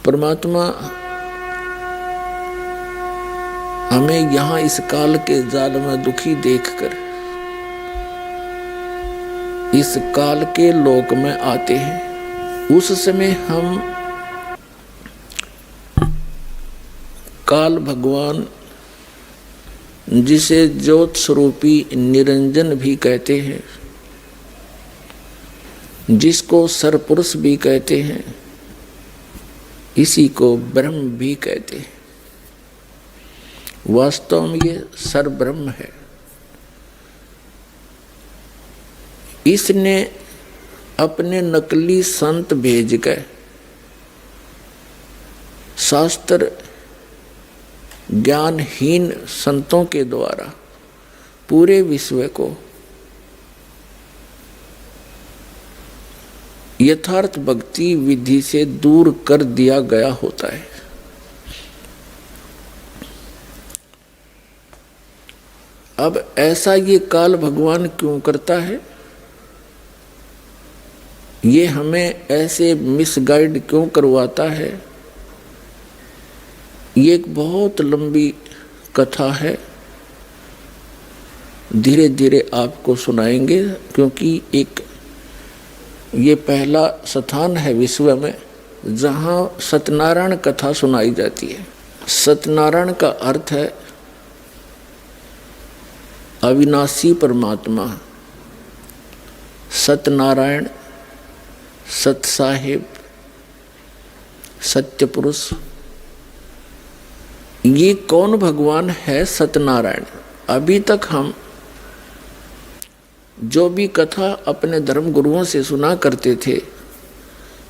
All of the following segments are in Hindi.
परमात्मा हमें यहाँ इस काल के जाल में दुखी देखकर इस काल के लोक में आते हैं। उस समय हम काल भगवान, जिसे ज्योत स्वरूपी निरंजन भी कहते हैं, जिसको सरपुरुष भी कहते हैं, इसी को ब्रह्म भी कहते हैं। वास्तव में ये सरब्रह्म है। इसने अपने नकली संत भेज कर शास्त्र ज्ञानहीन संतों के द्वारा पूरे विश्व को यथार्थ भक्ति विधि से दूर कर दिया गया होता है। अब ऐसा ये काल भगवान क्यों करता है? ये हमें ऐसे मिसगाइड क्यों करवाता है? ये एक बहुत लंबी कथा है, धीरे धीरे आपको सुनाएंगे, क्योंकि एक ये पहला स्थान है विश्व में जहाँ सत्यनारायण कथा सुनाई जाती है। सत्यनारायण का अर्थ है अविनाशी परमात्मा। सत्यनारायण, सत्य साहिब, सत्य पुरुष, ये कौन भगवान है? सत्यनारायण। अभी तक हम जो भी कथा अपने धर्म गुरुओं से सुना करते थे,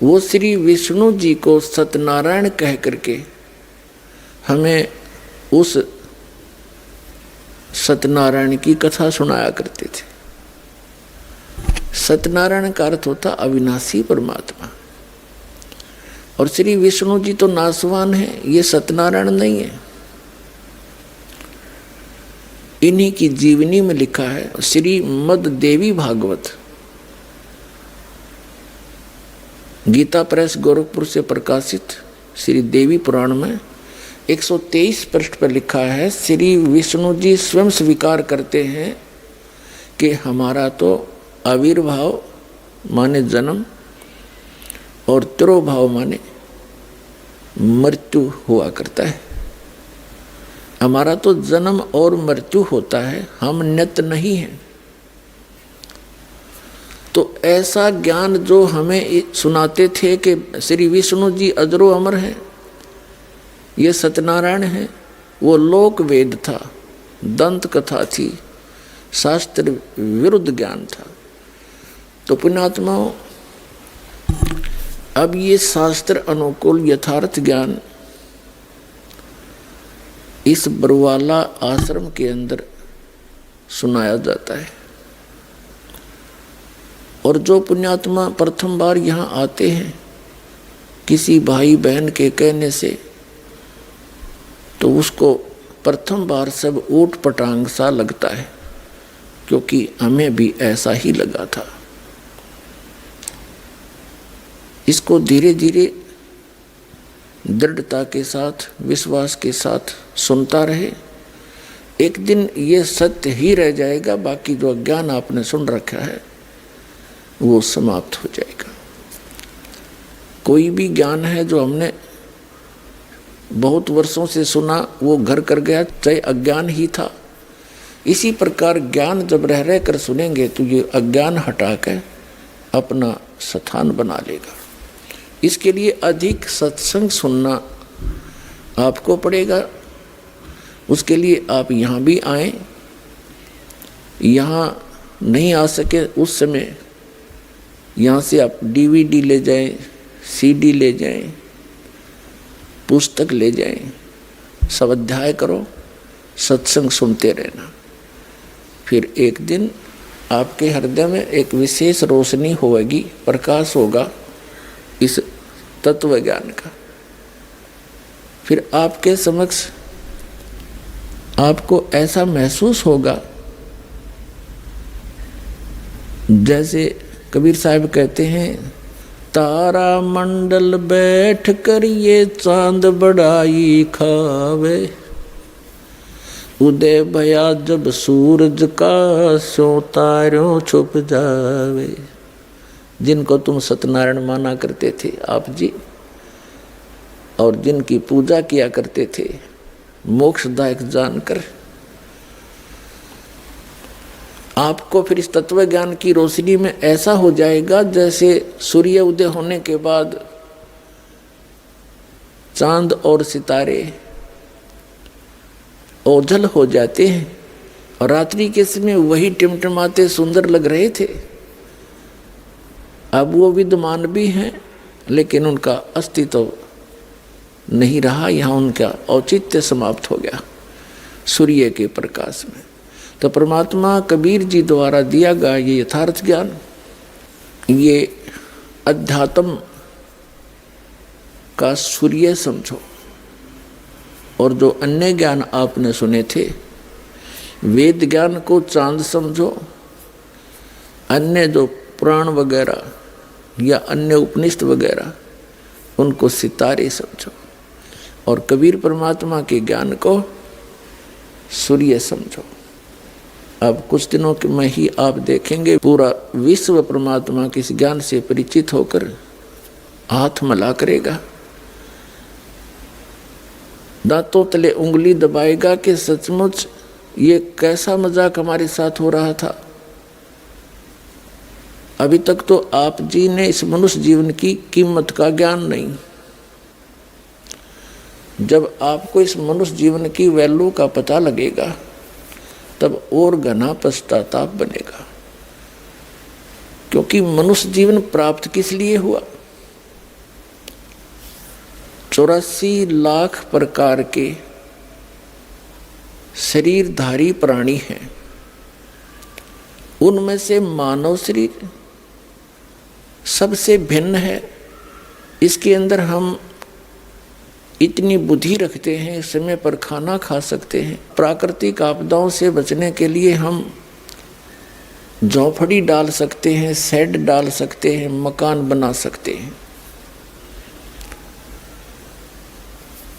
वो श्री विष्णु जी को सत्यनारायण कह करके हमें उस सत्यनारायण की कथा सुनाया करते थे। सत्यनारायण का अर्थ होता अविनाशी परमात्मा। और श्री विष्णु जी तो नासवान है, ये सत्यनारायण नहीं है। इन्हीं की जीवनी में लिखा है, श्री मद देवी भागवत, गीता प्रेस गोरखपुर से प्रकाशित श्री देवी पुराण में 123 पृष्ठ पर लिखा है, श्री विष्णु जी स्वयं स्वीकार करते हैं कि हमारा तो आविर्भाव माने जन्म और तिरोभाव माने मृत्यु हुआ करता है। हमारा तो जन्म और मृत्यु होता है, हम नित्य नहीं हैं। तो ऐसा ज्ञान जो हमें सुनाते थे कि श्री विष्णु जी अजरो अमर हैं, ये सत्यनारायण है, वो लोक वेद था, दंत कथा थी, शास्त्र विरुद्ध ज्ञान था। तो पुण्यात्माओं, अब ये शास्त्र अनुकूल यथार्थ ज्ञान इस बरवाला आश्रम के अंदर सुनाया जाता है। और जो पुण्यात्मा प्रथम बार यहाँ आते हैं किसी भाई बहन के कहने से, तो उसको प्रथम बार सब ऊट पटांग सा लगता है, क्योंकि हमें भी ऐसा ही लगा था। इसको धीरे धीरे दृढ़ता के साथ, विश्वास के साथ सुनता रहे। एक दिन ये सत्य ही रह जाएगा, बाकी जो अज्ञान आपने सुन रखा है वो समाप्त हो जाएगा। कोई भी ज्ञान है जो हमने बहुत वर्षों से सुना, वो घर कर गया, चाहे अज्ञान ही था। इसी प्रकार ज्ञान जब रह रह कर सुनेंगे तो ये अज्ञान हटा कर अपना स्थान बना लेगा। इसके लिए अधिक सत्संग सुनना आपको पड़ेगा। उसके लिए आप यहाँ भी आएं। यहाँ नहीं आ सके उस समय यहाँ से आप DVD ले जाएं, CD ले जाएं, पुस्तक ले जाएं, स्वाध्याय करो, सत्संग सुनते रहना। फिर एक दिन आपके हृदय में एक विशेष रोशनी होगी, प्रकाश होगा इस तत्व ज्ञान का। फिर आपके समक्ष आपको ऐसा महसूस होगा जैसे कबीर साहब कहते हैं, तारा मंडल बैठ कर ये चांद बड़ाई खावे, उदय भया जब सूरज का सो तारों छुप जावे। जिनको तुम सत्यनारायण माना करते थे आप जी, और जिनकी पूजा किया करते थे मोक्षदायक जानकर, आपको फिर इस तत्व ज्ञान की रोशनी में ऐसा हो जाएगा जैसे सूर्य उदय होने के बाद चांद और सितारे ओझल हो जाते हैं और रात्रि के समय वही टिमटिमाते सुंदर लग रहे थे। अब वो विद्यमान भी हैं लेकिन उनका अस्तित्व नहीं रहा, यहाँ उनका औचित्य समाप्त हो गया सूर्य के प्रकाश में। तो परमात्मा कबीर जी द्वारा दिया गया ये यथार्थ ज्ञान, ये अध्यात्म का सूर्य समझो, और जो अन्य ज्ञान आपने सुने थे वेद ज्ञान को चांद समझो, अन्य जो पुराण वगैरह या अन्य उपनिषद वगैरह उनको सितारे समझो, और कबीर परमात्मा के ज्ञान को सूर्य समझो। अब कुछ दिनों के में ही आप देखेंगे पूरा विश्व परमात्मा के इस ज्ञान से परिचित होकर हाथ मला करेगा, दांतों तले उंगली दबाएगा कि सचमुच ये कैसा मजाक हमारे साथ हो रहा था। अभी तक तो आप जी ने इस मनुष्य जीवन की कीमत का ज्ञान नहीं, जब आपको इस मनुष्य जीवन की वैल्यू का पता लगेगा तब और घना पश्चाताप बनेगा, क्योंकि मनुष्य जीवन प्राप्त किस लिए हुआ। 84 लाख प्रकार के शरीरधारी प्राणी हैं, उनमें से मानव शरीर सबसे भिन्न है। इसके अंदर हम इतनी बुद्धि रखते हैं, समय पर खाना खा सकते हैं, प्राकृतिक आपदाओं से बचने के लिए हम झोंपड़ी डाल सकते हैं, शेड डाल सकते हैं, मकान बना सकते हैं।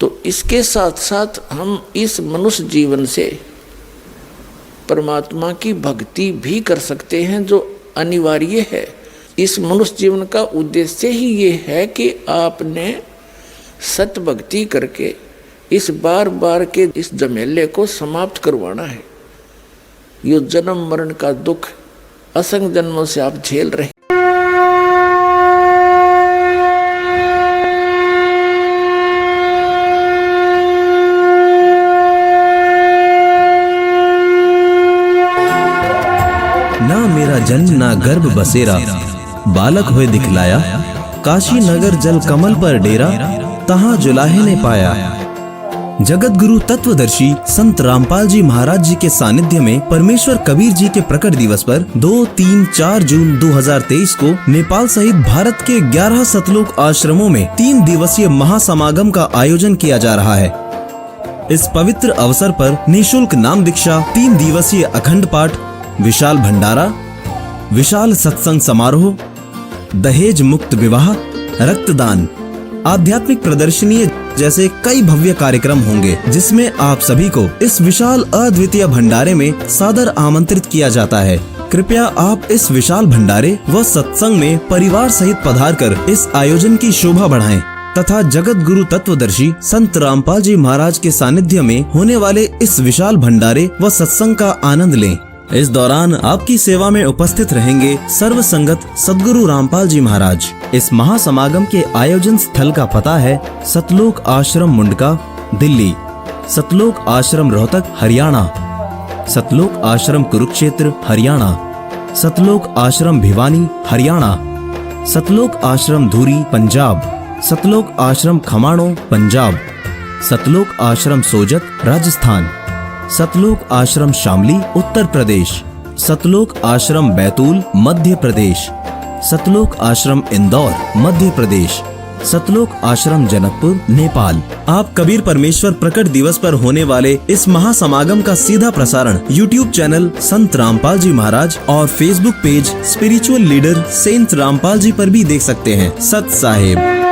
तो इसके साथ साथ हम इस मनुष्य जीवन से परमात्मा की भक्ति भी कर सकते हैं, जो अनिवार्य है। इस मनुष्य जीवन का उद्देश्य ही ये है कि आपने सत्य भक्ति करके इस बार बार के इस झमेले को समाप्त करवाना है। ये जन्म मरण का दुख असंख्य जन्मों से आप झेल रहे। ना मेरा जन ना गर्भ बसेरा, बालक हुए दिखलाया, काशी नगर जल कमल पर डेरा, तहाँ जुलाहे ने पाया। जगत गुरु तत्वदर्शी संत रामपाल जी महाराज जी के सानिध्य में परमेश्वर कबीर जी के प्रकट दिवस पर 2, 3, 4 जून 2023 को नेपाल सहित भारत के 11 सतलोक आश्रमों में 3 दिवसीय महासमागम का आयोजन किया जा रहा है। इस पवित्र अवसर पर निःशुल्क नाम दीक्षा, 3 दिवसीय अखंड पाठ, विशाल भंडारा, विशाल सत्संग समारोह, दहेज मुक्त विवाह, रक्तदान, आध्यात्मिक प्रदर्शनी जैसे कई भव्य कार्यक्रम होंगे, जिसमें आप सभी को इस विशाल अद्वितीय भंडारे में सादर आमंत्रित किया जाता है। कृपया आप इस विशाल भंडारे व सत्संग में परिवार सहित पधार कर इस आयोजन की शोभा बढ़ाएं तथा जगत गुरु तत्वदर्शी संत रामपाल जी महाराज के सानिध्य में होने वाले इस विशाल भंडारे व सत्संग का आनंद लें। इस दौरान आपकी सेवा में उपस्थित रहेंगे सर्व संगत सद्गुरु रामपाल जी महाराज। इस महासमागम के आयोजन स्थल का पता है सतलोक आश्रम मुंडका, दिल्ली, सतलोक आश्रम रोहतक, हरियाणा, सतलोक आश्रम कुरुक्षेत्र, हरियाणा, सतलोक आश्रम भिवानी, हरियाणा, सतलोक आश्रम धूरी, पंजाब, सतलोक आश्रम खमाणो, पंजाब, सतलोक आश्रम सोजत, राजस्थान, सतलोक आश्रम शामली, उत्तर प्रदेश, सतलोक आश्रम बैतूल, मध्य प्रदेश, सतलोक आश्रम इंदौर, मध्य प्रदेश, सतलोक आश्रम जनकपुर नेपाल। आप कबीर परमेश्वर प्रकट दिवस पर होने वाले इस महासमागम का सीधा प्रसारण YouTube चैनल संत रामपाल जी महाराज और Facebook page spiritual leader saint Rampal ji पर भी देख सकते हैं। सत साहेब।